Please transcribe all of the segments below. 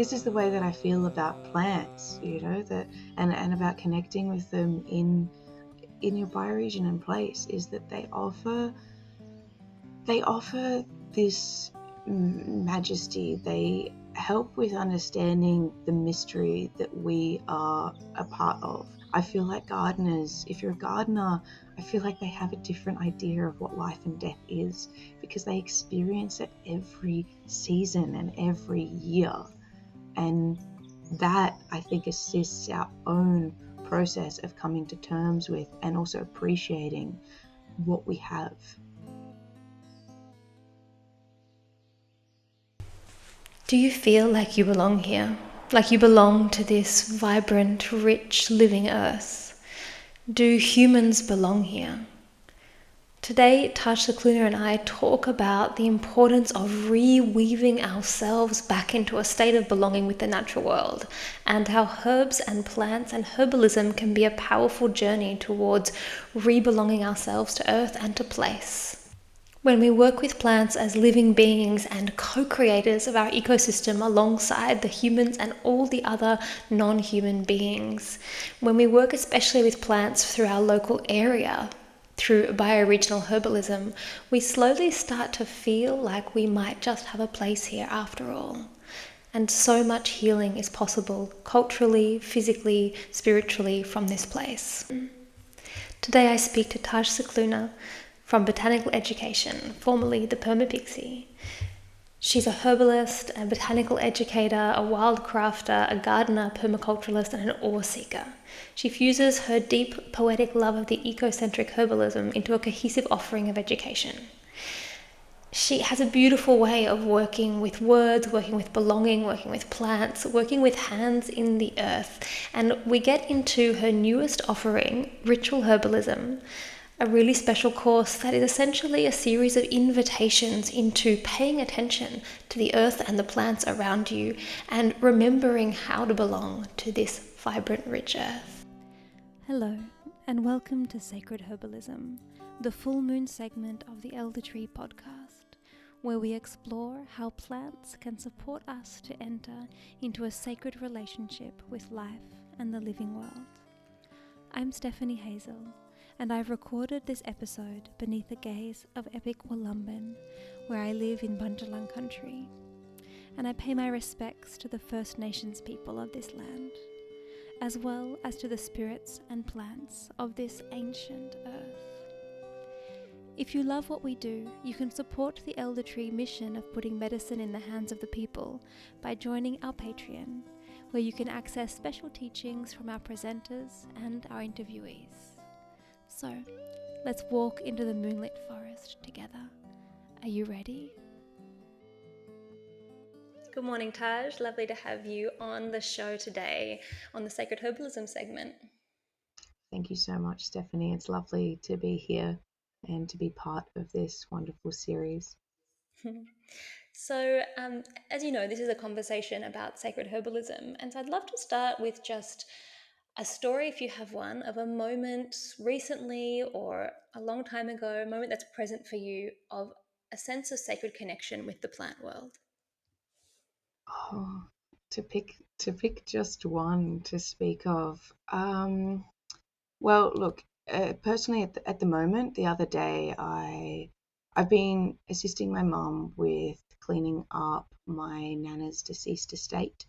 this is the way that I feel about plants, that and about connecting with them in your bioregion and place, is that they offer this majesty. They help with understanding the mystery that we are a part of. I feel like gardeners, if you're a gardener, I feel like they have a different idea of what life and death is, because they experience it every season and every year. And that, I think, assists our own process of coming to terms with and also appreciating what we have. Do you feel like you belong here? Like you belong to this vibrant, rich, living earth? Do humans belong here? Today, Taj Scicluna and I talk about the importance of reweaving ourselves back into a state of belonging with the natural world, and how herbs and plants and herbalism can be a powerful journey towards re-belonging ourselves to earth and to place. When we work with plants as living beings and co-creators of our ecosystem alongside the humans and all the other non-human beings, when we work especially with plants through our local area, through bioregional herbalism, we slowly start to feel like we might just have a place here after all. And so much healing is possible culturally, physically, spiritually from this place. Today I speak to Taj Scicluna from Botanical Education, formerly the Permapixie. She's a herbalist, a botanical educator, a wildcrafter, a gardener, permaculturalist, and an ore seeker. She fuses her deep poetic love of the ecocentric herbalism into a cohesive offering of education. She has a beautiful way of working with words, working with belonging, working with plants, working with hands in the earth. And we get into her newest offering, Ritual Herbalism, a really special course that is essentially a series of invitations into paying attention to the earth and the plants around you and remembering how to belong to this vibrant, rich earth. Hello, and welcome to Sacred Herbalism, the full moon segment of the Elder Tree podcast, where we explore how plants can support us to enter into a sacred relationship with life and the living world. I'm Stephanie Hazel, and I've recorded this episode beneath the gaze of epic Wollumbin, where I live in Bundjalung country, and I pay my respects to the First Nations people of this land, as well as to the spirits and plants of this ancient earth. If you love what we do, you can support the Elder Tree mission of putting medicine in the hands of the people by joining our Patreon, where you can access special teachings from our presenters and our interviewees. So, let's walk into the moonlit forest together. Are you ready? Good morning, Taj. Lovely to have you on the show today on the Sacred Herbalism segment. Thank you so much, Stephanie. It's lovely to be here and to be part of this wonderful series. So, as you know, this is a conversation about sacred herbalism, and so I'd love to start with just a story, if you have one, of a moment recently or a long time ago, a moment that's present for you of a sense of sacred connection with the plant world. Oh, to pick just one to speak of. Well, look, personally, at the moment, the other day, I've been assisting my mum with cleaning up my nana's deceased estate,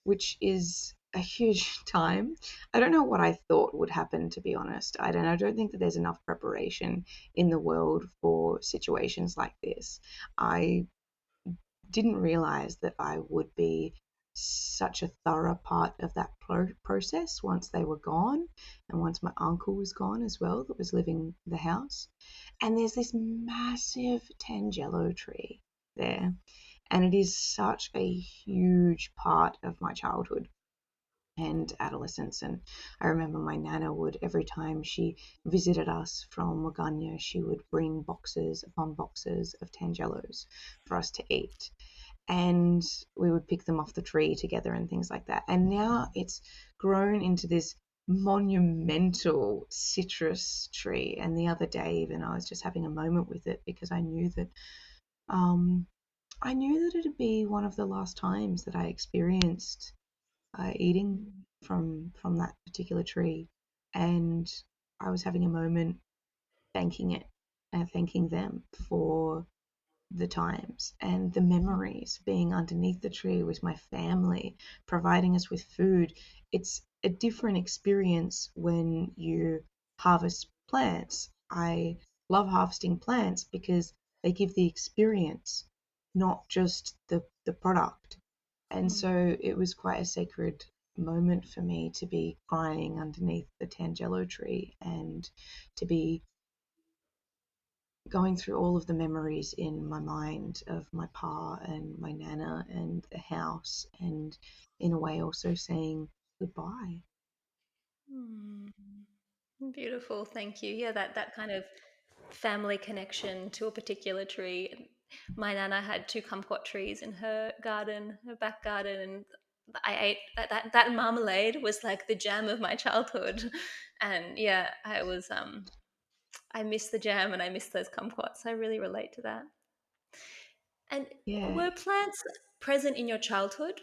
which is a huge time. I don't know what I thought would happen, to be honest. I don't think that there's enough preparation in the world for situations like this. I didn't realize that I would be such a thorough part of that process once they were gone, and once my uncle was gone as well, that was living the house. And there's this massive tangelo tree there, and it is such a huge part of my childhood and adolescence. And I remember my nana would, every time she visited us from Waganya, she would bring boxes upon boxes of tangelos for us to eat, and we would pick them off the tree together and things like that. And now it's grown into this monumental citrus tree. And the other day, even, I was just having a moment with it, because I knew that I knew that it'd be one of the last times that I experienced eating from that particular tree, and I was having a moment thanking it and thanking them for the times and the memories being underneath the tree with my family, providing us with food. It's a different experience when you harvest plants. I love harvesting plants because they give the experience, not just the product. And so it was quite a sacred moment for me to be crying underneath the Tangelo tree and to be going through all of the memories in my mind of my pa and my nana and the house, and in a way also saying goodbye. Hmm. Beautiful, thank you. Yeah, that kind of family connection to a particular tree. My nana had two kumquat trees in her garden, her back garden, and I ate that marmalade was like the jam of my childhood. And yeah, I miss the jam and I miss those kumquats. I really relate to that. And Yeah. were plants present in your childhood?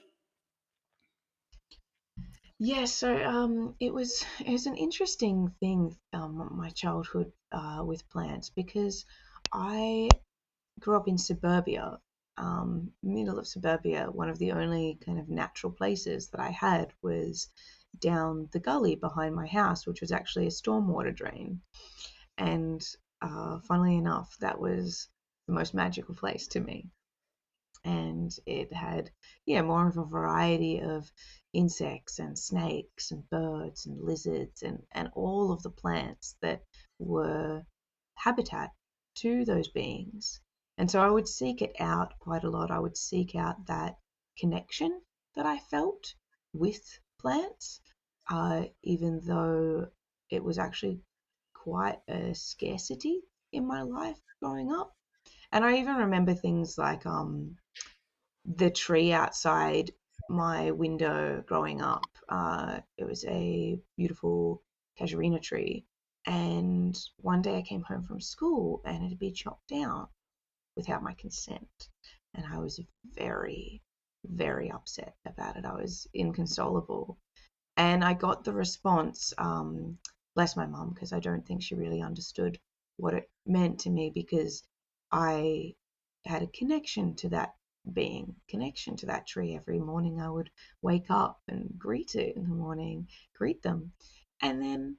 Yeah, so it was an interesting thing, my childhood with plants, because I grew up in suburbia, middle of suburbia. One of the only kind of natural places that I had was down the gully behind my house, which was actually a stormwater drain. And funnily enough, that was the most magical place to me. And it had, yeah, more of a variety of insects and snakes and birds and lizards and all of the plants that were habitat to those beings. And so I would seek it out quite a lot. I would seek out that connection that I felt with plants, even though it was actually quite a scarcity in my life growing up. And I even remember things like the tree outside my window growing up. It was a beautiful casuarina tree. And one day I came home from school and it had been chopped down without my consent. And I was very, very upset about it. I was inconsolable. And I got the response, bless my mum, because I don't think she really understood what it meant to me, because I had a connection to that being, connection to that tree. Every morning I would wake up and greet it in the morning, greet them. And then,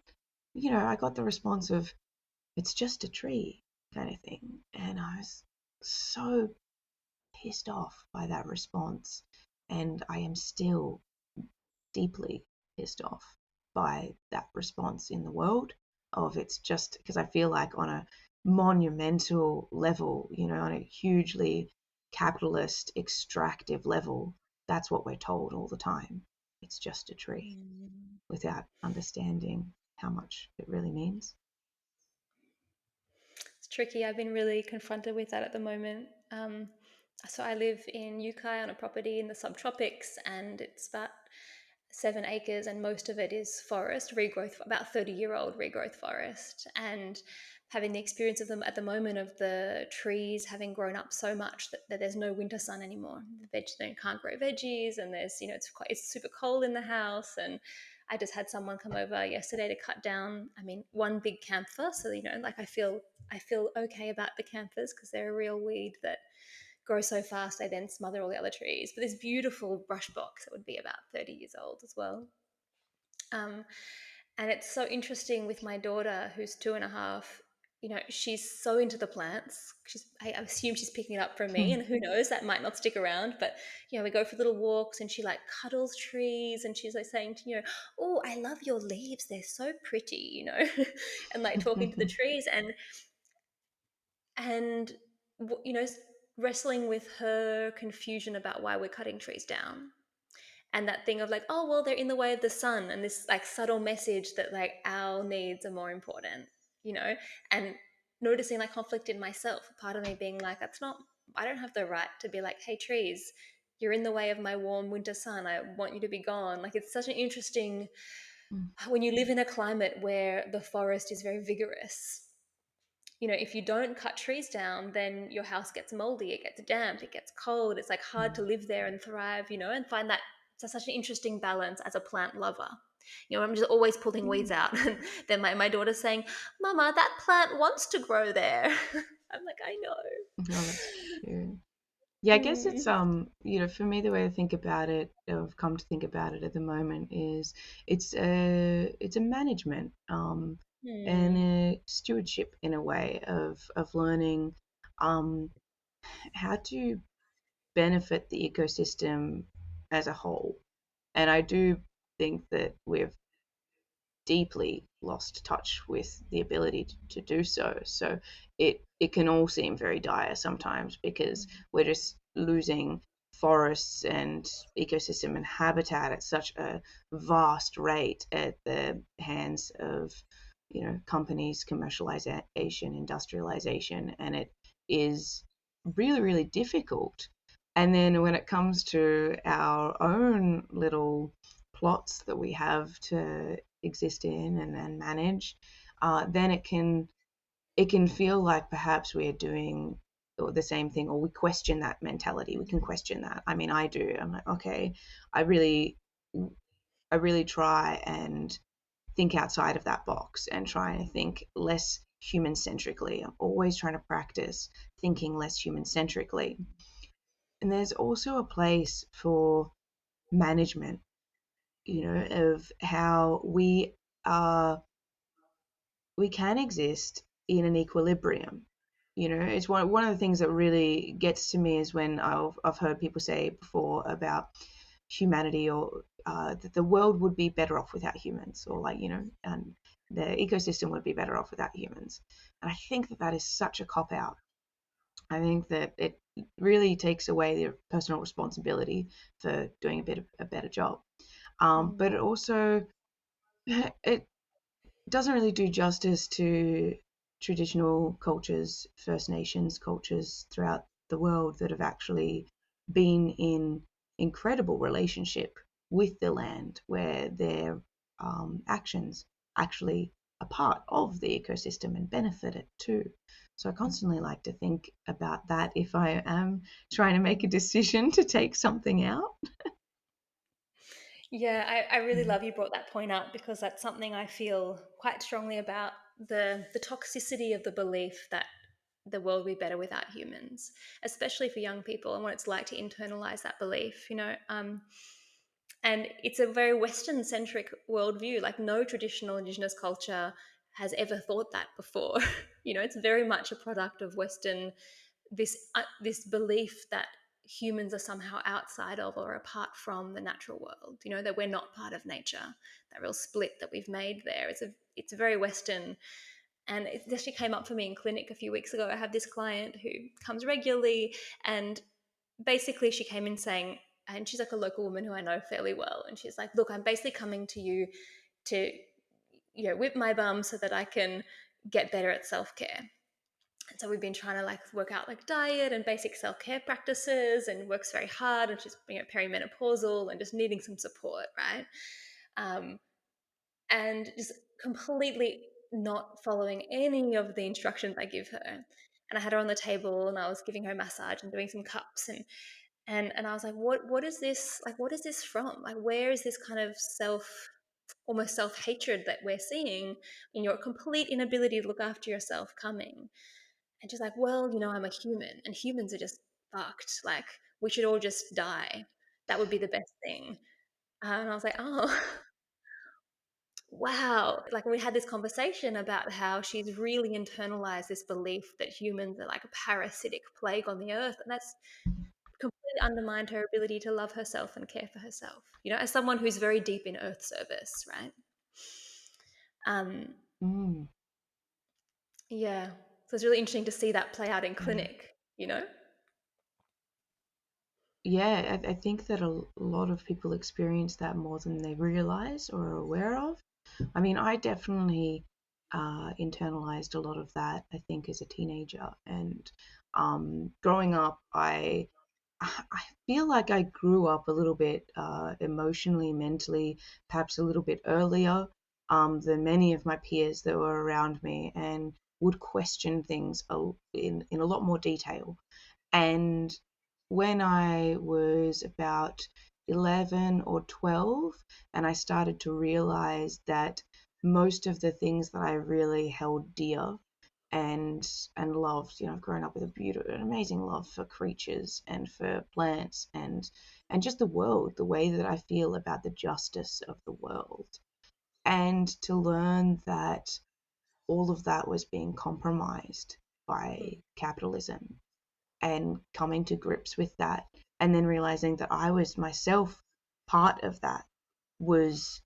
I got the response of, it's just a tree kind of thing. And I was so pissed off by that response. And I am still deeply pissed off by that response in the world of, it's just because I feel like on a monumental level, on a hugely capitalist extractive level, that's what we're told all the time. It's just a tree, Mm. without understanding how much it really means. It's tricky. I've been really confronted with that at the moment. So I live in Yukai on a property in the subtropics, and it's about 7 acres, and most of it is forest, regrowth, about 30-year-old regrowth forest. And having the experience of them at the moment of the trees having grown up so much that there's no winter sun anymore. The they can't grow veggies, and there's it's super cold in the house. And I just had someone come over yesterday to cut down, one big camphor. So like I feel okay about the canthers because they're a real weed that grow so fast they then smother all the other trees. But this beautiful brush box that would be about 30 years old as well. Um, and it's so interesting with my daughter, who's 2.5. She's so into the plants. I assume she's picking it up from me, and who knows, that might not stick around. But we go for little walks, and she like cuddles trees, and she's like saying to "Oh, I love your leaves. They're so pretty," and like talking to the trees, and wrestling with her confusion about why we're cutting trees down, and that thing of like, oh well, they're in the way of the sun, and this like subtle message that like our needs are more important, you know and noticing like conflict in myself, part of me being like, that's not, I don't have the right to be like, hey trees, you're in the way of my warm winter sun, I want you to be gone. Like, it's such an interesting, when you live in a climate where the forest is very vigorous, if you don't cut trees down, then your house gets moldy, it gets damp, it gets cold. It's like hard to live there and thrive, and find that it's such an interesting balance as a plant lover. I'm just always pulling weeds Mm. out. And then my daughter's saying, Mama, that plant wants to grow there. I'm like, I know. Oh, that's cute. Yeah, I guess it's Mm. for me the way I think about it, or I've come to think about it at the moment is it's a management and Mm. a stewardship in a way of learning um how to benefit the ecosystem as a whole. And I do think that we've deeply lost touch with the ability to do so. So it can all seem very dire sometimes because we're just losing forests and ecosystem and habitat at such a vast rate at the hands of companies, commercialization, industrialization, and it is really, really difficult. And then when it comes to our own little plots that we have to exist in and manage, then it can feel like perhaps we are doing the same thing, or we question that mentality. We can question that. I mean, I do. I'm like, okay, I really, I really try and think outside of that box and try and think less human centrically. I'm always trying to practice thinking less human centrically. And there's also a place for management, of how are we can exist in an equilibrium. It's one of the things that really gets to me is when I've heard people say before about humanity, or that the world would be better off without humans, or like and the ecosystem would be better off without humans. And I think that is such a cop out. I think that it really takes away the personal responsibility for doing a better job. But it also it doesn't really do justice to traditional cultures, First Nations cultures throughout the world that have actually been in incredible relationship with the land, where their actions actually are part of the ecosystem and benefit it too. So I constantly like to think about that if I am trying to make a decision to take something out. Yeah, I really love you brought that point up, because that's something I feel quite strongly about, the toxicity of the belief that the world would be better without humans, especially for young people, and what it's like to internalize that belief. And it's a very Western centric worldview. Like, no traditional Indigenous culture has ever thought that before. It's very much a product of Western, this belief that humans are somehow outside of or apart from the natural world, that we're not part of nature. That real split that we've made there, it's very Western. And it actually came up for me in clinic a few weeks ago. I have this client who comes regularly, and basically she came in saying, and she's like a local woman who I know fairly well, and she's like, look, I'm basically coming to you to whip my bum so that I can get better at self-care. And so we've been trying to like work out like diet and basic self-care practices, and works very hard, and she's perimenopausal and just needing some support, right? um, and just completely not following any of the instructions I give her. And I had her on the table, and I was giving her a massage and doing some cups, and I was like, what is this, like, what is this from? Like, where is this kind of almost self-hatred that we're seeing in your complete inability to look after yourself coming? And she's like, well, I'm a human, and humans are just fucked. Like, we should all just die. That would be the best thing. And I was like, oh, wow. Like, we had this conversation about how she's really internalized this belief that humans are like a parasitic plague on the earth. And that's completely undermined her ability to love herself and care for herself, as someone who's very deep in earth service, right? Um, Mm, yeah. So it's really interesting to see that play out in yeah. clinic. Yeah, I think that a lot of people experience that more than they realize or are aware of. I mean, I definitely internalized a lot of that, I think, as a teenager. And growing up, I feel like I grew up a little bit emotionally, mentally, perhaps a little bit earlier than many of my peers that were around me. And would question things in a lot more detail. And when I was about 11 or 12, and I started to realize that most of the things that I really held dear and loved, I've grown up with an amazing love for creatures and for plants and just the world, the way that I feel about the justice of the world. And to learn that all of that was being compromised by capitalism and coming to grips with that, and then realizing that I was myself part of that was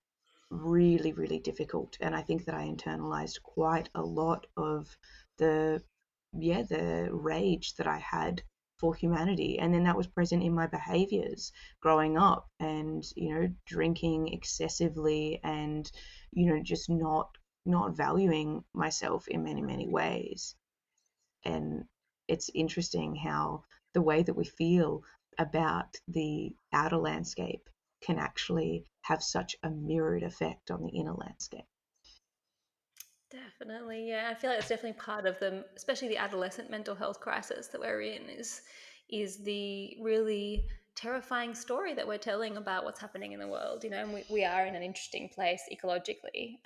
really, really difficult. And I think that I internalized quite a lot of the, yeah, the rage that I had for humanity. And then that was present in my behaviors growing up and, drinking excessively and, just not valuing myself in many, many ways. And it's interesting how the way that we feel about the outer landscape can actually have such a mirrored effect on the inner landscape. Definitely, yeah. I feel like it's definitely part of the, especially the adolescent mental health crisis that we're in, is the really terrifying story that we're telling about what's happening in the world. And we are in an interesting place ecologically,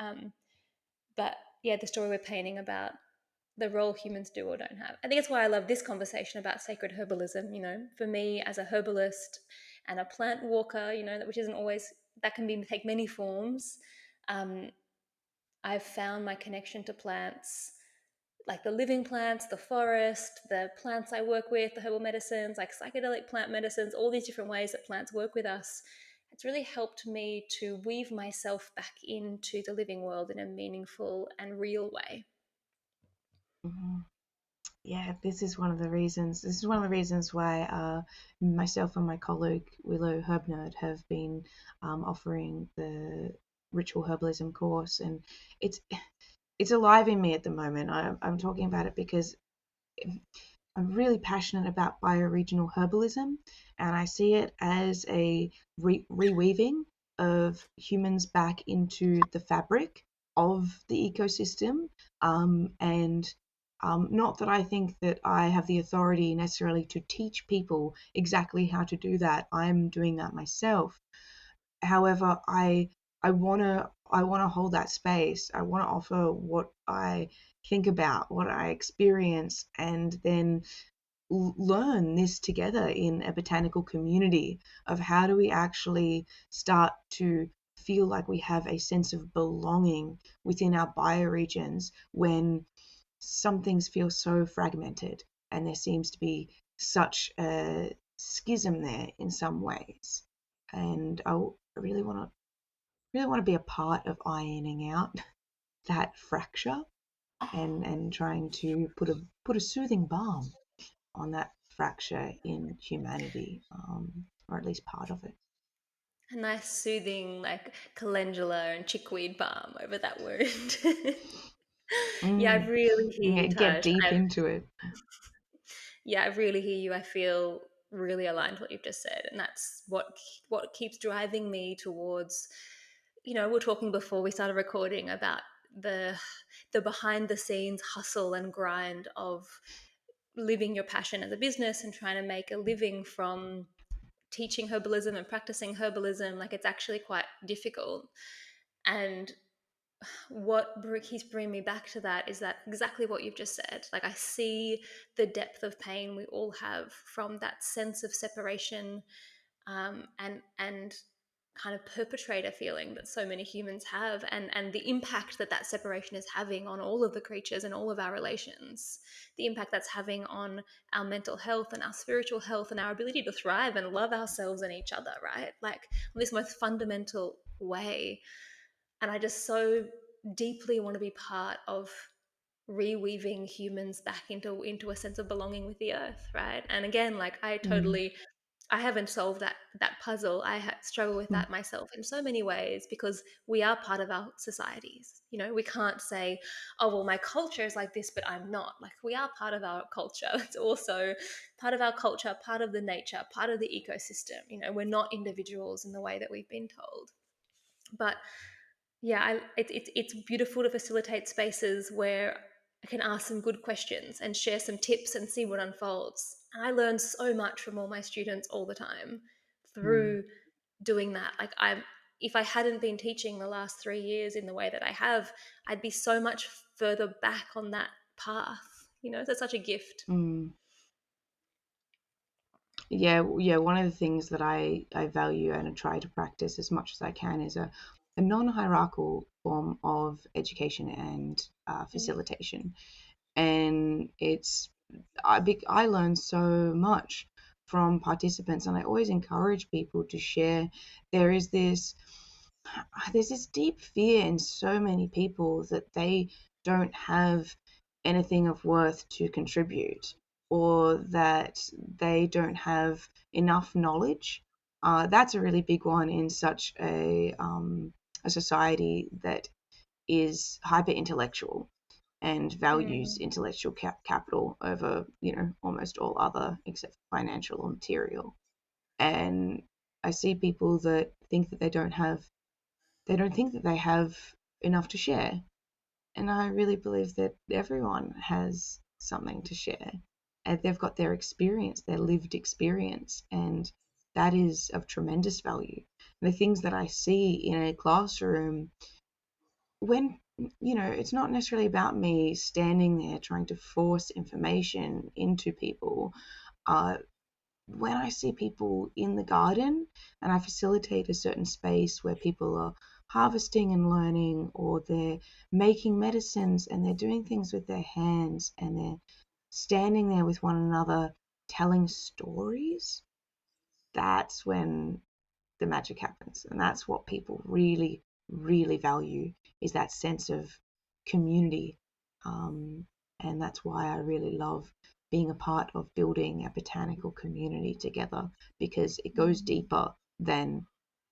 but yeah, the story we're painting about the role humans do or don't have. I think it's why I love this conversation about sacred herbalism. For me as a herbalist and a plant walker, which isn't always, that can be take many forms. Um, I've found my connection to plants, like the living plants, the forest, the plants I work with, the herbal medicines, like psychedelic plant medicines, all these different ways that plants work with us. It's really helped me to weave myself back into the living world in a meaningful and real way. Mhm. Yeah, this is one of the reasons why myself and my colleague Willow Herbnerd have been offering the ritual herbalism course, and it's it's alive in me at the moment. I'm talking about it because I'm really passionate about bioregional herbalism, and I see it as a reweaving of humans back into the fabric of the ecosystem. And not that I think that I have the authority necessarily to teach people exactly how to do that. I'm doing that myself. However, I wanna hold that space. I wanna offer what I think about, what I experience, and then learn this together in a botanical community of how do we actually start to feel like we have a sense of belonging within our bioregions when some things feel so fragmented and there seems to be such a schism there in some ways. And I really want to be a part of ironing out that fracture and trying to put a soothing balm on that fracture in humanity, or at least part of it. A nice soothing, like calendula and chickweed balm over that wound. Yeah, I Mm. really hear you, Get Taj. deep into it. Yeah, I really hear you. I feel really aligned to what you've just said, and that's what keeps driving me towards. We were talking before we started recording about the the behind the scenes hustle and grind of living your passion as a business and trying to make a living from teaching herbalism and practicing herbalism. Like, it's actually quite difficult. And what keeps bringing me back to that is that exactly what you've just said. Like, I see the depth of pain we all have from that sense of separation, and kind of perpetrator feeling that so many humans have, and the impact that that separation is having on all of the creatures and all of our relations, the impact that's having on our mental health and our spiritual health and our ability to thrive and love ourselves and each other, right? Like, on this most fundamental way. And I just so deeply want to be part of reweaving humans back into a sense of belonging with the earth, right? And again, like, Mm. I haven't solved that puzzle. Struggle with Mm. that myself in so many ways, because we are part of our societies. We can't say, oh well, my culture is like this but I'm not. Like, we are part of our culture. It's also part of our culture, part of the nature, part of the ecosystem. We're not individuals in the way that we've been told. But yeah, it's beautiful to facilitate spaces where I can ask some good questions and share some tips and see what unfolds. And I learn so much from all my students all the time Mm, through doing that. Like, if I hadn't been teaching the last 3 years in the way that I have, I'd be so much further back on that path. So it's such a gift. mm. Yeah. One of the things that I value and I try to practice as much as I can is a non-hierarchical form of education and Mm. facilitation. And I learn so much from participants, and I always encourage people to share. There is this there's this deep fear in so many people that they don't have anything of worth to contribute, or that they don't have enough knowledge. That's a really big one in such a society that is hyper intellectual and values Mm. intellectual capital over, almost all other except financial or material. And I see people that think that they don't think that they have enough to share. And I really believe that everyone has something to share. And they've got their experience, their lived experience, and that is of tremendous value. And the things that I see in a classroom, when, it's not necessarily about me standing there trying to force information into people. Uh, when I see people in the garden and I facilitate a certain space where people are harvesting and learning, or they're making medicines and they're doing things with their hands and they're standing there with one another telling stories, that's when the magic happens. And that's what people really, really value, is that sense of community. Um, and that's why I really love being a part of building a botanical community together, because it goes Mm. deeper than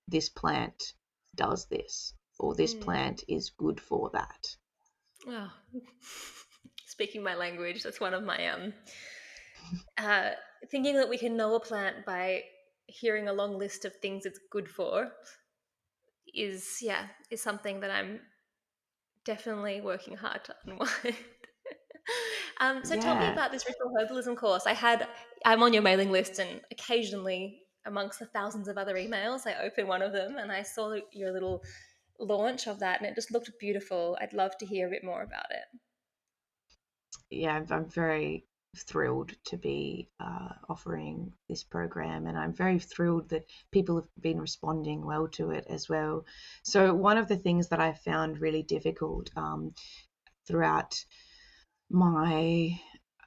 this plant does this, or this Mm. plant is good for that. Oh. Speaking my language, that's one of my uh, thinking that we can know a plant by hearing a long list of things it's good for is something that I'm definitely working hard to unwind. So tell me Yeah. about this ritual herbalism course. I'm on your mailing list, and occasionally, amongst the thousands of other emails, I open one of them and I saw your little launch of that, and it just looked beautiful. I'd love to hear a bit more about it. Yeah, I'm very thrilled to be offering this program, and I'm very thrilled that people have been responding well to it as well. So, one of the things that I found really difficult throughout my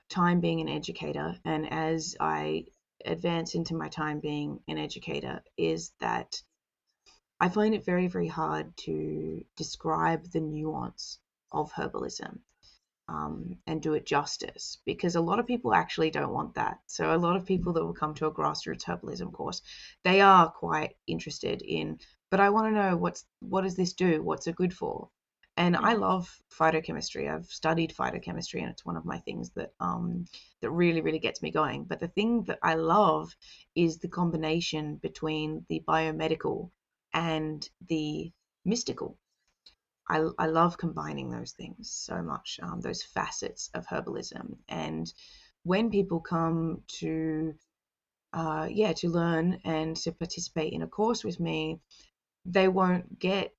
time being an educator, and as I advance into my time being an educator, is that I find it very, very hard to describe the nuance of herbalism, and do it justice, because a lot of people actually don't want that. So a lot of people that will come to a grassroots herbalism course, they are quite interested in, but I want to know what does this do? What's it good for? And I Mm. love phytochemistry. I've studied phytochemistry, and it's one of my things that really, really gets me going. But the thing that I love is the combination between the biomedical and the mystical. I love combining those things so much, those facets of herbalism. And when people come to learn and to participate in a course with me, they won't get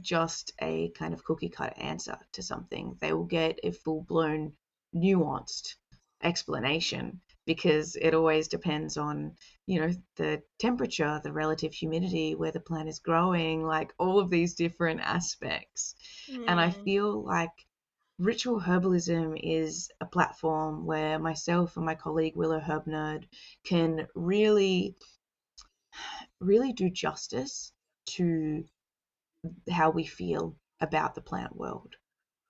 just a kind of cookie cutter answer to something. They will get a full blown, nuanced explanation, because it always depends on, the temperature, the relative humidity, where the plant is growing, like all of these different aspects. And I Mm. feel like ritual herbalism is a platform where myself and my colleague Willow Herb Nerd can really, really do justice to how we feel about the plant world.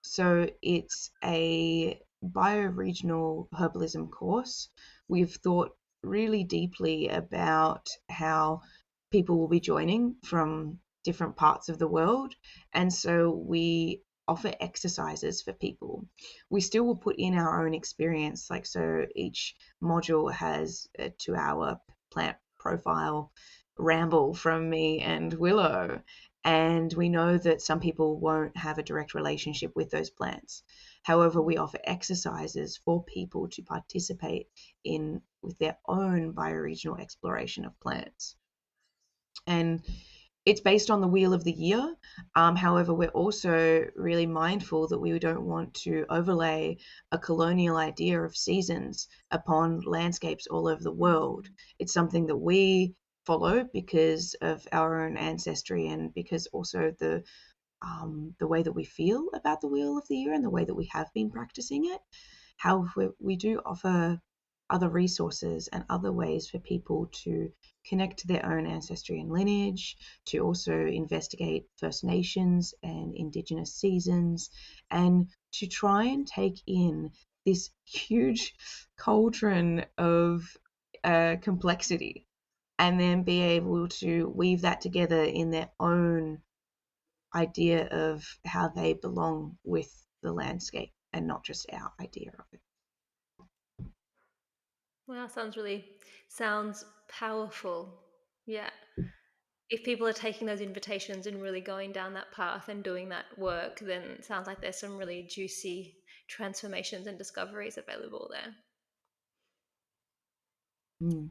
So it's a bioregional herbalism course. We've thought really deeply about how people will be joining from different parts of the world. And so we offer exercises for people. We still will put in our own experience. Like, so each module has a 2 hour plant profile ramble from me and Willow. And we know that some people won't have a direct relationship with those plants. However, we offer exercises for people to participate in with their own bioregional exploration of plants. And it's based on the wheel of the year. However, we're also really mindful that we don't want to overlay a colonial idea of seasons upon landscapes all over the world. It's something that we follow because of our own ancestry and because also the way that we feel about the wheel of the year and the way that we have been practicing it. However, we do offer other resources and other ways for people to connect to their own ancestry and lineage, to also investigate First Nations and Indigenous seasons, and to try and take in this huge cauldron of complexity and then be able to weave that together in their own idea of how they belong with the landscape and not just our idea of it. Wow, sounds powerful. Yeah. If people are taking those invitations and really going down that path and doing that work, then it sounds like there's some really juicy transformations and discoveries available there. Mm.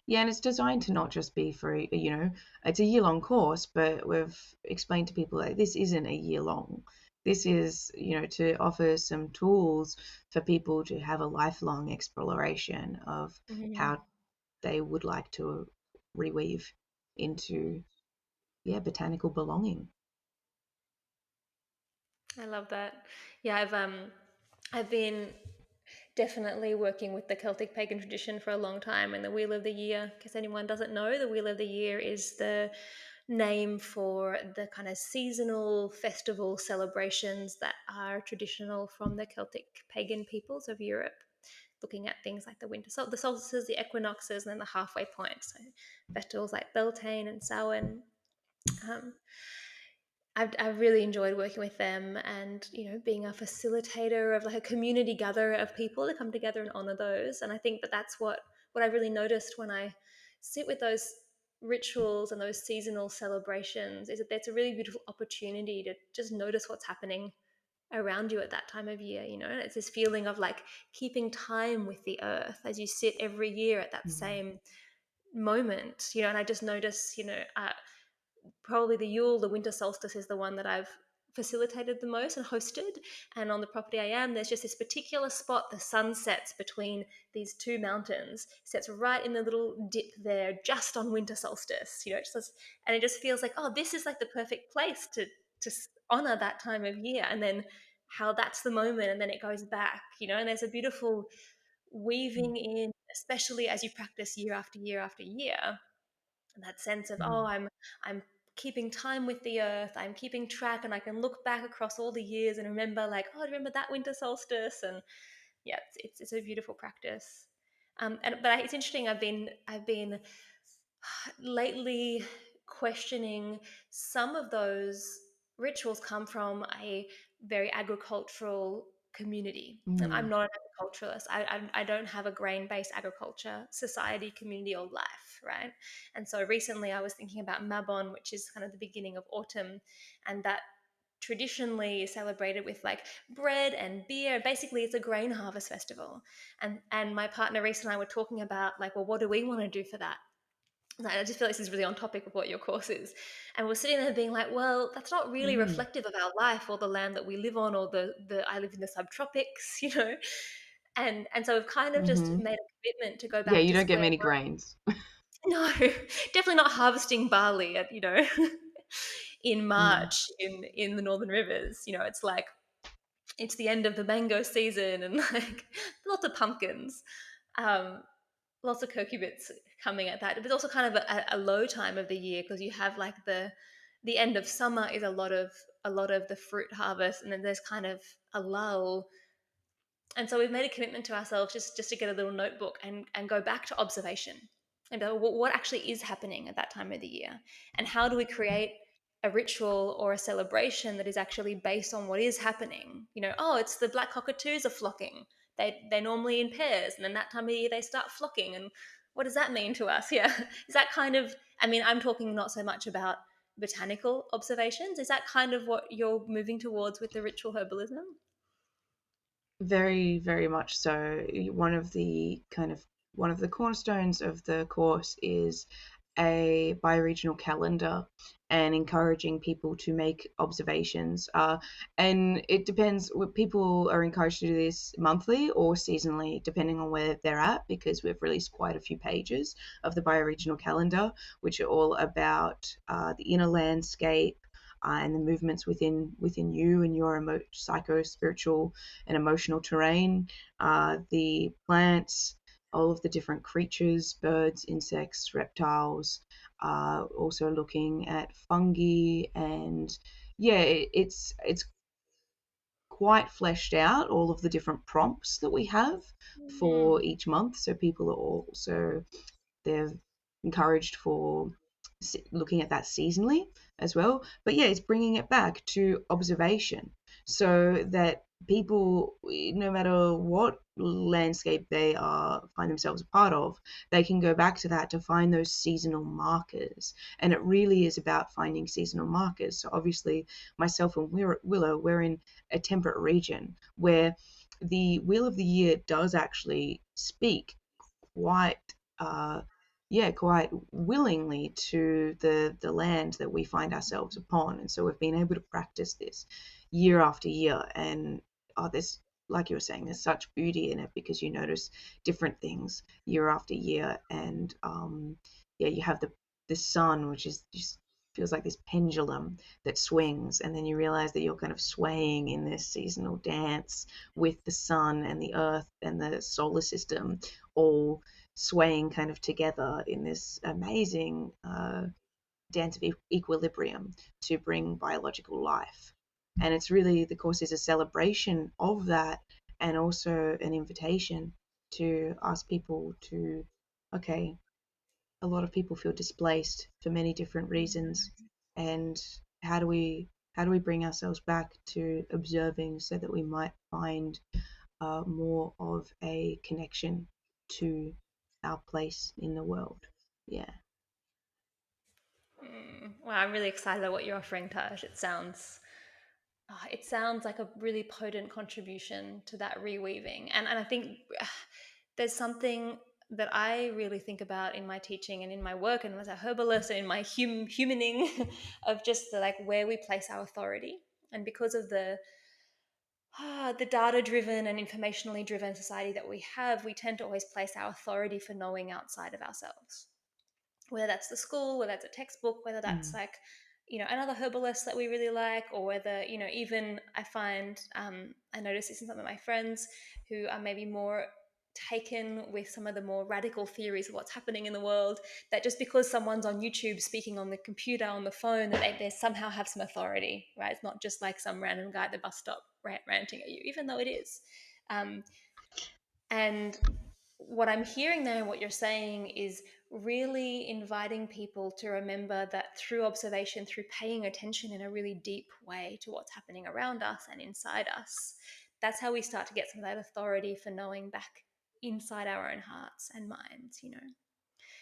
Yeah, and it's designed to not just be for, it's a year-long course, but we've explained to people that this isn't a year-long. This is, to offer some tools for people to have a lifelong exploration of Mm-hmm. how they would like to reweave into, botanical belonging. I love that. Yeah, I've been definitely working with the Celtic pagan tradition for a long time, and the Wheel of the Year, in case anyone doesn't know, the Wheel of the Year is the name for the kind of seasonal festival celebrations that are traditional from the Celtic pagan peoples of Europe, looking at things like the solstices, the equinoxes, and then the halfway point. So festivals like Beltane and Samhain. Um, I've really enjoyed working with them, and being a facilitator of like a community gatherer of people to come together and honor those. And I think that that's what I really noticed when I sit with those rituals and those seasonal celebrations, is that there's a really beautiful opportunity to just notice what's happening around you at that time of year. And it's this feeling of like keeping time with the earth as you sit every year at that Mm. same moment. And I just notice, probably the Yule, the winter solstice, is the one that I've facilitated the most and hosted. And on the property I am, there's just this particular spot, the sun sets between these two mountains, sets right in the little dip there, just on winter solstice. And it just feels like, oh, this is like the perfect place to honor that time of year. And then how that's the moment, and then it goes back. And there's a beautiful Mm. weaving in, especially as you practice year after year after year, that sense of, oh, Mm. I'm keeping time with the earth, I'm keeping track, and I can look back across all the years and remember, like, oh, I remember that winter solstice. And yeah, it's a beautiful practice. But it's interesting, I've been lately questioning some of those rituals come from a very agricultural community. And I'm Mm. not an agriculturalist. I don't have a grain-based agriculture society, community, or life, right? And so recently I was thinking about Mabon, which is kind of the beginning of autumn, and that traditionally is celebrated with like bread and beer. Basically, it's a grain harvest festival. And my partner Reese and I were talking about, like, well, what do we want to do for that? And I just feel like this is really on topic of what your course is. And we're sitting there being like, well, that's not really Mm. reflective of our life or the land that we live on, or the I live in the subtropics, And so we've kind of just Mm-hmm. made a commitment to go Yeah, back you to don't get square many one. grains. No, definitely not harvesting barley at, in Mm. March in the Northern Rivers. It's like it's the end of the mango season, and like lots of pumpkins. Um, Lots of cucurbits coming at that. But it's also kind of a low time of the year, because you have like the end of summer is a lot of the fruit harvest, and then there's kind of a lull. And so we've made a commitment to ourselves just to get a little notebook and go back to observation and go, what actually is happening at that time of the year, and how do we create a ritual or a celebration that is actually based on what is happening. Oh, it's the black cockatoos are flocking. They're normally in pairs, and then that time of year they start flocking. And what does that mean to us? Yeah, is that kind of, I mean, I'm talking not so much about botanical observations. Is that kind of what you're moving towards with the ritual herbalism? Very, very much so. One of the cornerstones of the course is a bioregional calendar and encouraging people to make observations. And it depends, people are encouraged to do this monthly or seasonally, depending on where they're at, because we've released quite a few pages of the bioregional calendar, which are all about the inner landscape. And the movements within you and your psycho spiritual and emotional terrain, the plants, all of the different creatures, birds, insects, reptiles, also looking at fungi, and yeah, it's quite fleshed out, all of the different prompts that we have for each month. So people are also, they're encouraged for looking at that seasonally as well. But yeah, it's bringing it back to observation so that people, no matter what landscape they find themselves a part of, they can go back to that to find those seasonal markers. And it really is about finding seasonal markers. So obviously, myself and Willow, we're in a temperate region where the wheel of the year does actually speak quite quite willingly to the land that we find ourselves upon. And so we've been able to practice this year after year. And there's, like you were saying, there's such beauty in it because you notice different things year after year. And you have the sun, which is just feels like this pendulum that swings, and then you realize that you're kind of swaying in this seasonal dance with the sun and the earth and the solar system all swaying kind of together in this amazing dance of equilibrium to bring biological life. And it's really, the course is a celebration of that, and also an invitation to ask people to, okay, a lot of people feel displaced for many different reasons, and how do we bring ourselves back to observing so that we might find more of a connection to our place in the world. Yeah. Well, I'm really excited about what you're offering, Taj. It sounds like a really potent contribution to that reweaving, and I think there's something that I really think about in my teaching and in my work and as a herbalist and in my humaning of just the, like, where we place our authority. And because of the data driven and informationally driven society that we have, we tend to always place our authority for knowing outside of ourselves, whether that's the school, whether that's a textbook, whether that's Mm. like, another herbalist that we really like, or whether, even I find, I notice this in some of my friends who are maybe more taken with some of the more radical theories of what's happening in the world, that just because someone's on YouTube speaking on the computer, on the phone, that they somehow have some authority, right? It's not just like some random guy at the bus stop ranting at you, even though it is. Um, and what I'm hearing there and what you're saying is really inviting people to remember that through observation, through paying attention in a really deep way to what's happening around us and inside us, that's how we start to get some of that authority for knowing back inside our own hearts and minds,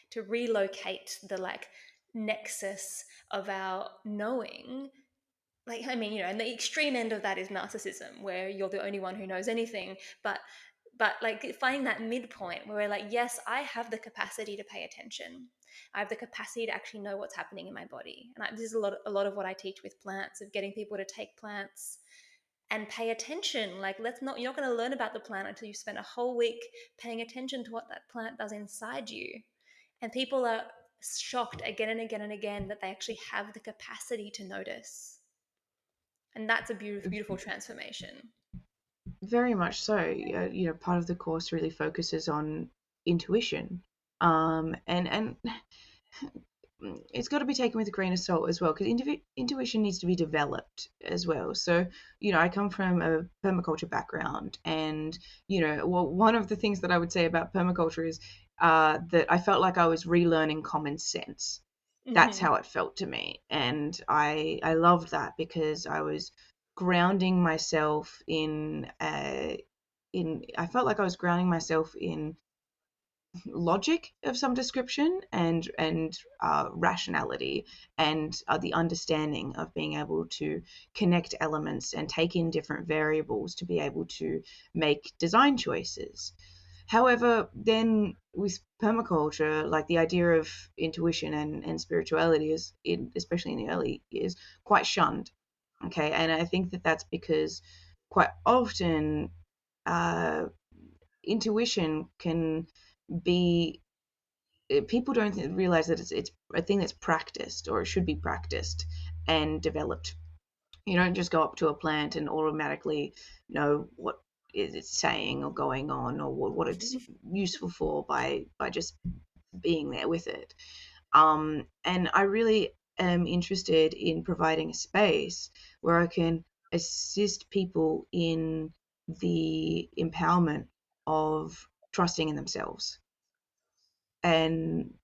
to relocate the like nexus of our knowing. Like, I mean, and the extreme end of that is narcissism, where you're the only one who knows anything. But like finding that midpoint where we're like, yes, I have the capacity to pay attention. I have the capacity to actually know what's happening in my body. And this is a lot of what I teach with plants, of getting people to take plants and pay attention. Like, you're not going to learn about the plant until you spend a whole week paying attention to what that plant does inside you. And people are shocked again and again and again that they actually have the capacity to notice. And that's a beautiful, beautiful transformation. Very much so. Part of the course really focuses on intuition, and it's got to be taken with a grain of salt as well, because intuition needs to be developed as well. So, I come from a permaculture background, and one of the things that I would say about permaculture is that I felt like I was relearning common sense. That's Mm-hmm. how it felt to me, and I loved that because I was grounding myself in I felt like I was grounding myself in logic of some description and rationality and the understanding of being able to connect elements and take in different variables to be able to make design choices. However, then with permaculture, like the idea of intuition and spirituality is, especially in the early years, quite shunned. Okay, and I think that that's because quite often uh, intuition can be, people don't realize that it's a thing that's practiced, or it should be practiced and developed. You don't just go up to a plant and automatically know what it's saying or going on, or what it's useful for by just being there with it. And I really am interested in providing a space where I can assist people in the empowerment of trusting in themselves. And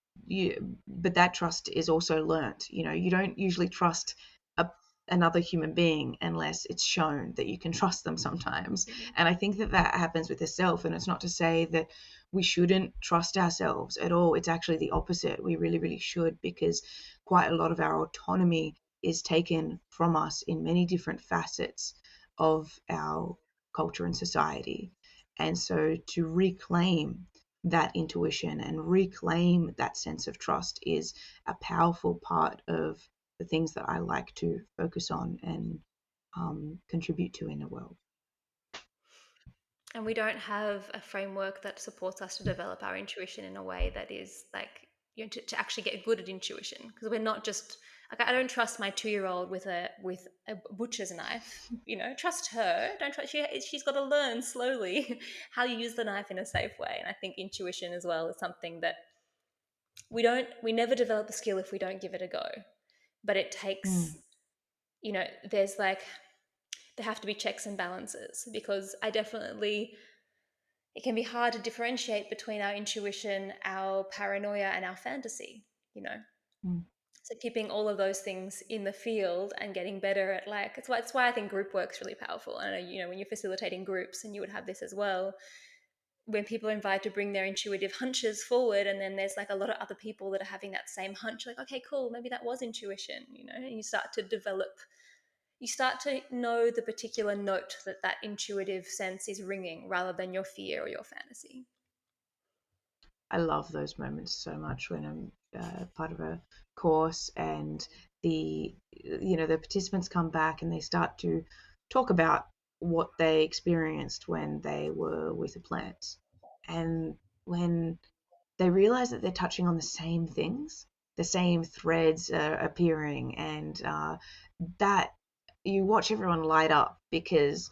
but that trust is also learnt. You don't usually trust a, another human being unless it's shown that you can trust them sometimes. And I think that that happens with the self. And it's not to say that we shouldn't trust ourselves at all. It's actually the opposite. We really, really should, because quite a lot of our autonomy is taken from us in many different facets of our culture and society. And so to reclaim that intuition and reclaim that sense of trust is a powerful part of the things that I like to focus on and contribute to in the world. And we don't have a framework that supports us to develop our intuition in a way that is like, to actually get good at intuition, because we're not just like, I don't trust my 2-year-old with a butcher's knife. Trust her. Don't trust she's got to learn slowly how you use the knife in a safe way. And I think intuition as well is something that we never develop a skill if we don't give it a go. But it takes, Mm, there's like, there have to be checks and balances, because it can be hard to differentiate between our intuition, our paranoia, and our fantasy, you know. mm, So keeping all of those things in the field and getting better at, like, it's why I think group work's really powerful. And I know, when you're facilitating groups, and you would have this as well, when people are invited to bring their intuitive hunches forward, and then there's like a lot of other people that are having that same hunch, like, okay, cool, maybe that was intuition, and you start to know the particular note that intuitive sense is ringing, rather than your fear or your fantasy. I love those moments so much when I'm part of a course and the participants come back and they start to talk about what they experienced when they were with the plants, and when they realize that they're touching on the same things, the same threads are appearing, and that you watch everyone light up because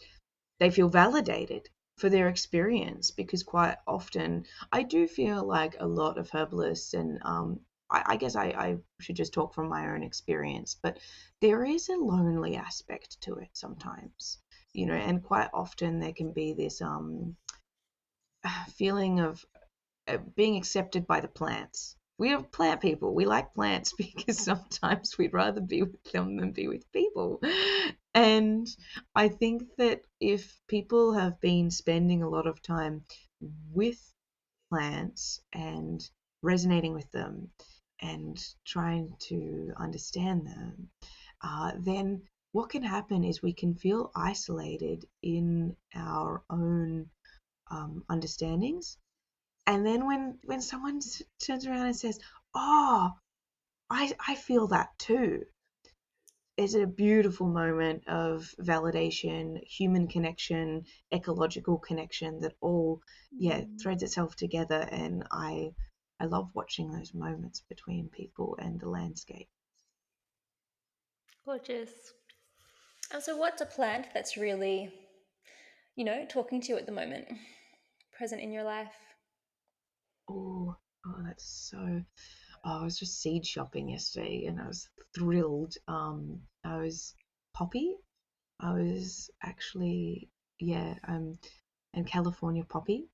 they feel validated for their experience. Because quite often, I do feel like a lot of herbalists, and I guess I should just talk from my own experience, but there is a lonely aspect to it sometimes, and quite often there can be this feeling of being accepted by the plants. We are plant people. We like plants because sometimes we'd rather be with them than be with people. And I think that if people have been spending a lot of time with plants and resonating with them and trying to understand them, then what can happen is we can feel isolated in our own understandings. And then when someone turns around and says, "Oh, I feel that too," it's a beautiful moment of validation, human connection, ecological connection that all, yeah, threads itself together. And I love watching those moments between people and the landscape. Gorgeous. And so, what's a plant that's really, talking to you at the moment, present in your life? Oh, oh, that's so. Oh, I was just seed shopping yesterday and I was thrilled. I was poppy. I was actually, yeah, and California poppy.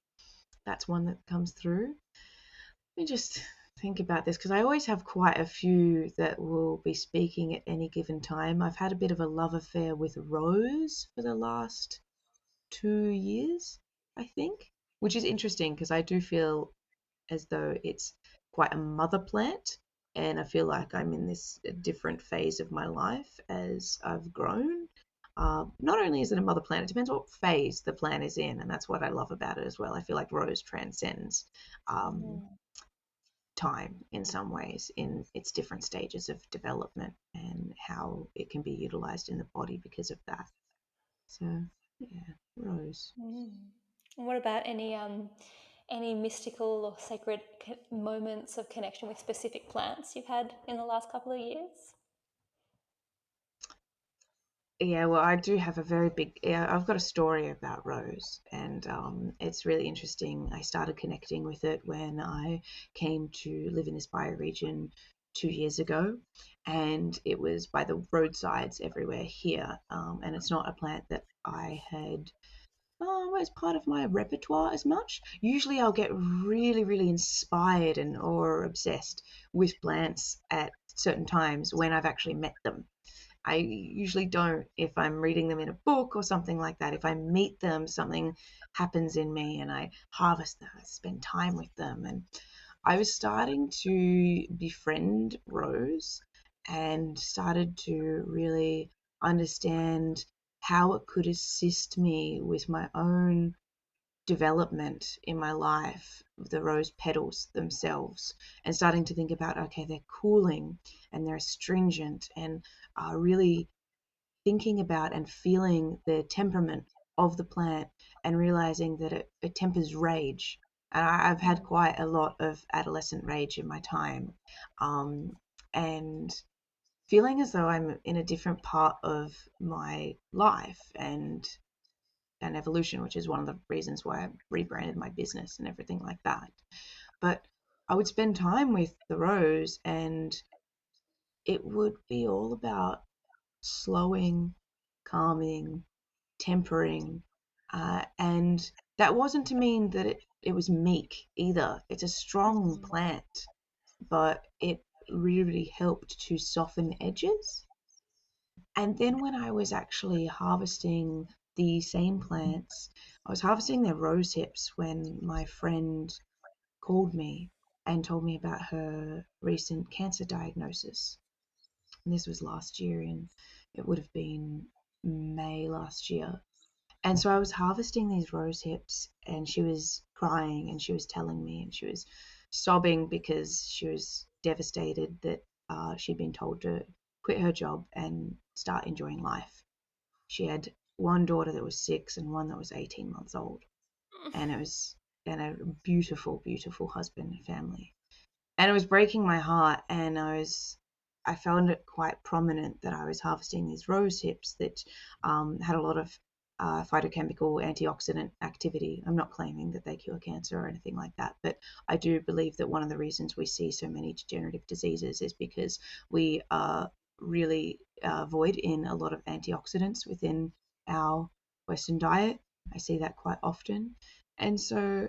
That's one that comes through. Let me just think about this because I always have quite a few that will be speaking at any given time. I've had a bit of a love affair with rose for the last 2 years, I think, which is interesting because I do feel as though it's quite a mother plant. And I feel like I'm in this different phase of my life as I've grown. Not only is it a mother plant, it depends what phase the plant is in, and that's what I love about it as well. I feel like rose transcends um, Mm. time in some ways in its different stages of development and how it can be utilized in the body because of that. So, yeah, rose. Mm. And what about any mystical or sacred moments of connection with specific plants you've had in the last couple of years? Yeah, well, I do have a very big. Yeah, I've got a story about rose, and it's really interesting. I started connecting with it when I came to live in this bioregion 2 years ago, and it was by the roadsides everywhere here. And it's not a plant that I had as part of my repertoire as much. Usually, I'll get really, really inspired and or obsessed with plants at certain times when I've actually met them. I usually don't if I'm reading them in a book or something like that. If I meet them, something happens in me and I harvest them, I spend time with them. And I was starting to befriend Rose and started to really understand how it could assist me with my own development in my life, the rose petals themselves, and starting to think about, okay, they're cooling and they're astringent and really thinking about and feeling the temperament of the plant and realizing that it tempers rage. And I've had quite a lot of adolescent rage in my time, um, and feeling as though I'm in a different part of my life and evolution, which is one of the reasons why I rebranded my business and everything like that. But I would spend time with the rose, and it would be all about slowing, calming, tempering, and that wasn't to mean that it was meek either. It's a strong plant, but it really helped to soften edges. And then when I was actually harvesting the same plants, I was harvesting their rose hips when my friend called me and told me about her recent cancer diagnosis. And this was last year, and it would have been May last year. And so I was harvesting these rose hips, and she was crying and she was telling me, and she was sobbing because she was devastated that she'd been told to quit her job and start enjoying life. She had one daughter that was 6 and one that was 18 months old, and it was and a beautiful, beautiful husband and family. And it was breaking my heart, and I found it quite prominent that I was harvesting these rose hips that had a lot of phytochemical antioxidant activity. I'm not claiming that they cure cancer or anything like that, but I do believe that one of the reasons we see so many degenerative diseases is because we are really void in a lot of antioxidants within our Western diet. I see that quite often. And so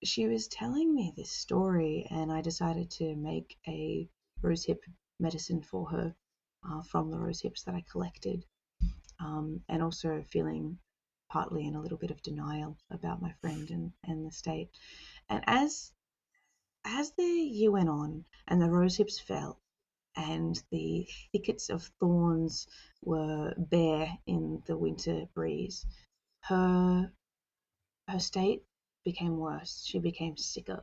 she was telling me this story, and I decided to make a rosehip medicine for her from the rose hips that I collected, and also feeling partly in a little bit of denial about my friend and the state. And as the year went on and the rose hips fell and the thickets of thorns were bare in the winter breeze, her her state became worse. She became sicker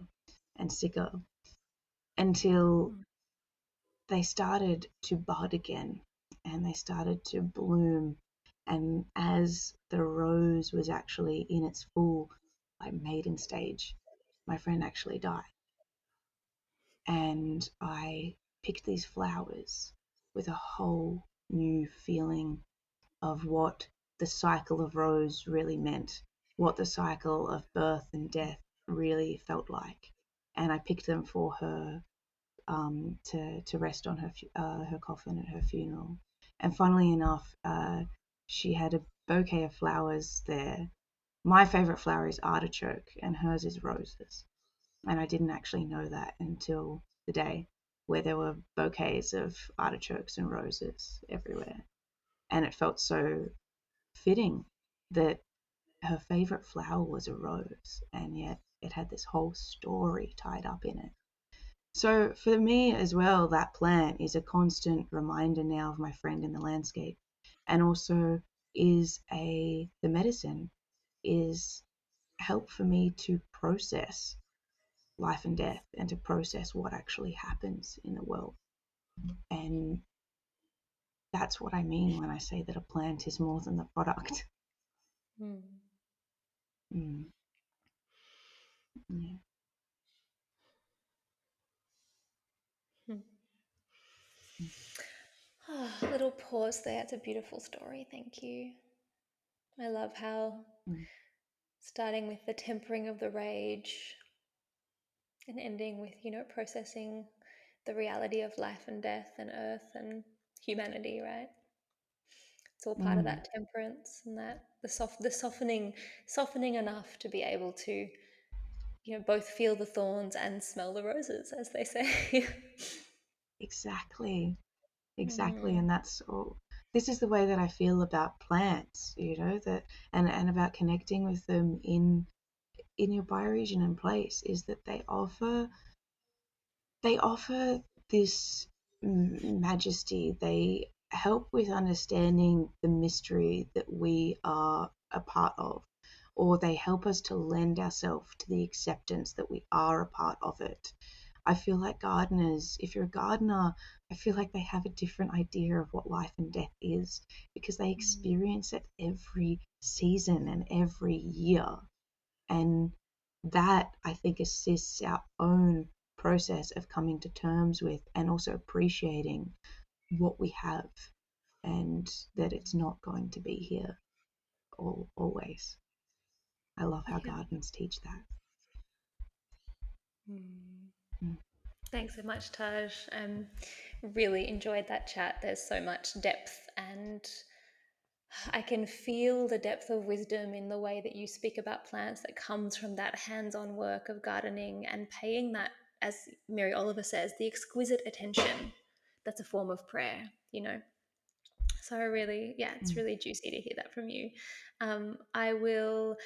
and sicker until they started to bud again and they started to bloom. And as the rose was actually in its full, like, maiden stage, my friend actually died. And I picked these flowers with a whole new feeling of what the cycle of rose really meant, what the cycle of birth and death really felt like. And I picked them for her to rest on her coffin at her funeral. And funnily enough, she had a bouquet of flowers there. My favorite flower is artichoke, and hers is roses. And I didn't actually know that until the day where there were bouquets of artichokes and roses everywhere. And it felt so fitting that her favorite flower was a rose, and yet it had this whole story tied up in it. So for me as well, that plant is a constant reminder now of my friend in the landscape, and also is the medicine is help for me to process life and death and to process what actually happens in the world. And that's what I mean when I say that a plant is more than the product. Mm. Mm, yeah. Hmm. Mm, Little pause there. It's a beautiful story. Thank you. I love how mm, starting with the tempering of the rage and ending with, processing the reality of life and death and earth and humanity, right? It's all part of mm. that temperance and that the softening enough to be able to, both feel the thorns and smell the roses, as they say. Exactly. Exactly. Mm. And that's all. This is the way that I feel about plants, that and about connecting with them in your bioregion and place is that they offer this majesty. They help with understanding the mystery that we are a part of, or they help us to lend ourselves to the acceptance that we are a part of it. I feel like gardeners, if you're a gardener, I feel like they have a different idea of what life and death is because they Mm. experience it every season and every year. And that, I think, assists our own process of coming to terms with and also appreciating what we have and that it's not going to be here always. I love how Yeah. gardens teach that. Mm. Mm, Thanks so much, Taj. Really enjoyed that chat. There's so much depth, and I can feel the depth of wisdom in the way that you speak about plants that comes from that hands-on work of gardening and paying that, as Mary Oliver says, the exquisite attention that's a form of prayer. So yeah, it's mm, really juicy to hear that from you. I will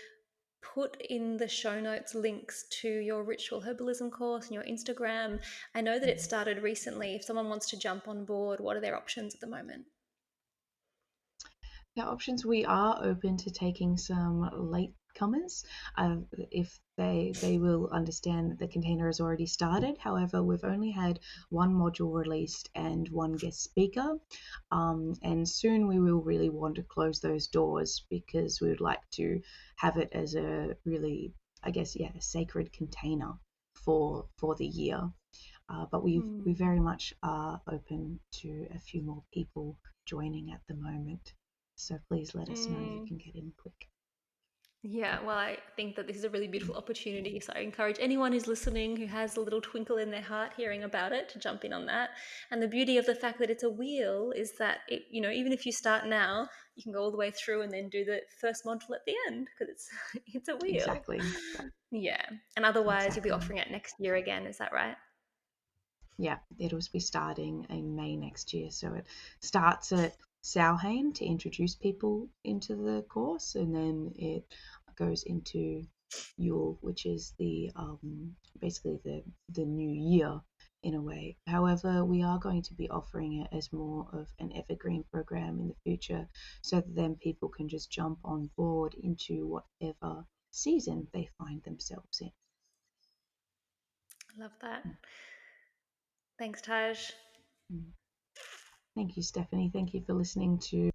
put in the show notes links to your ritual herbalism course and your Instagram. I know that it mm. started recently. If someone wants to jump on board, what are their options at the moment? Yeah, options. We are open to taking some late comers if they will understand that the container has already started. However, we've only had one module released and one guest speaker, and soon we will really want to close those doors because we would like to have it as a really, I guess, yeah, a sacred container for the year. But we Hmm. very much are open to a few more people joining at the moment. So please let us know. You Mm. can get in quick. Yeah, well, I think that this is a really beautiful opportunity. So I encourage anyone who's listening who has a little twinkle in their heart hearing about it to jump in on that. And the beauty of the fact that it's a wheel is that even if you start now, you can go all the way through and then do the first module at the end because it's it's a wheel. Exactly. That, Yeah. And otherwise you'll be exactly. offering it next year again, is that right? Yeah, it'll be starting in May next year. So it starts at Samhain to introduce people into the course, and then it goes into Yule, which is the basically the new year in a way. However, we are going to be offering it as more of an evergreen program in the future, so that then people can just jump on board into whatever season they find themselves in. I love that. Thanks, Taj. Mm. Thank you, Stephanie. Thank you for listening to